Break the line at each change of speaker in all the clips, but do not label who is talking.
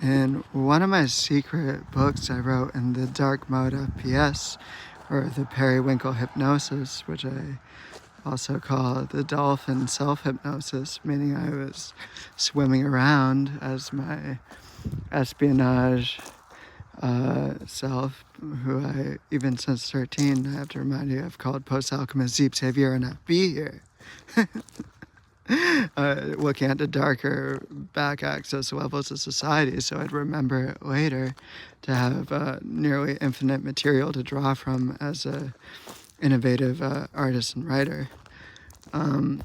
In one of my secret books I wrote in the dark mode of PS, or the periwinkle hypnosis, which I also call the dolphin self-hypnosis, meaning I was swimming around as my espionage self, who I, even since 13, I have to remind you, I've called Post-Alchemist Zeep Savior and FB here. Looking at the darker back access levels of society, so I'd remember it later to have nearly infinite material to draw from as a innovative artist and writer. In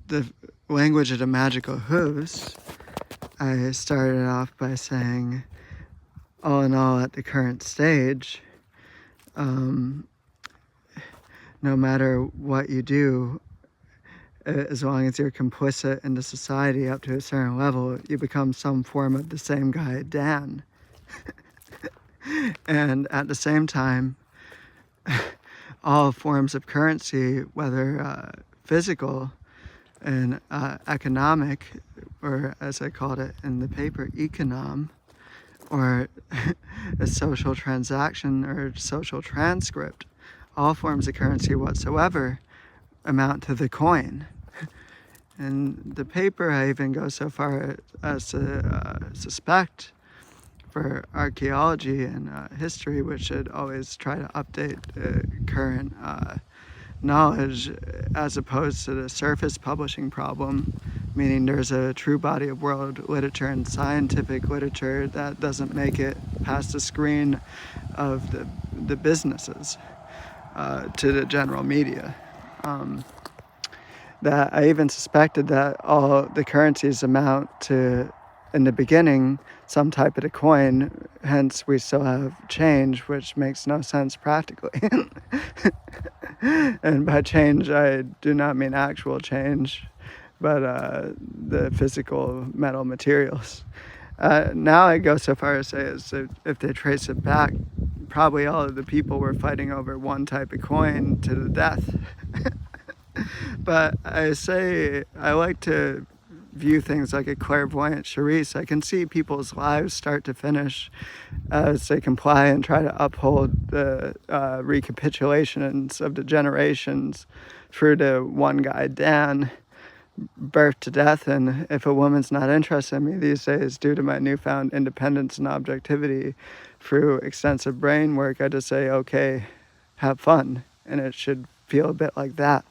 the language of the magical hooves, I started off by saying, all in all, at the current stage, no matter what you do, as long as you're complicit in the society up to a certain level, you become some form of the same guy, Dan. And at the same time, all forms of currency, whether physical and economic, or as I called it in the paper, econom, or a social transaction or social transcript, all forms of currency whatsoever amount to the coin. In the paper, I even go so far as to suspect for archaeology and history, which should always try to update current knowledge as opposed to the surface publishing problem, meaning there's a true body of world literature and scientific literature that doesn't make it past the screen of the businesses to the general media. That I even suspected that all the currencies amount to, in the beginning, some type of a coin, hence we still have change, which makes no sense practically. And by change, I do not mean actual change, but the physical metal materials. Now I go so far as to say, if they trace it back, probably all of the people were fighting over one type of coin to the death. But I say I like to view things like a clairvoyant Charisse. I can see people's lives start to finish as they comply and try to uphold the recapitulations of the generations through to one guy, Dan, birth to death. And if a woman's not interested in me these days due to my newfound independence and objectivity through extensive brain work, I just say, okay, have fun. And it should feel a bit like that.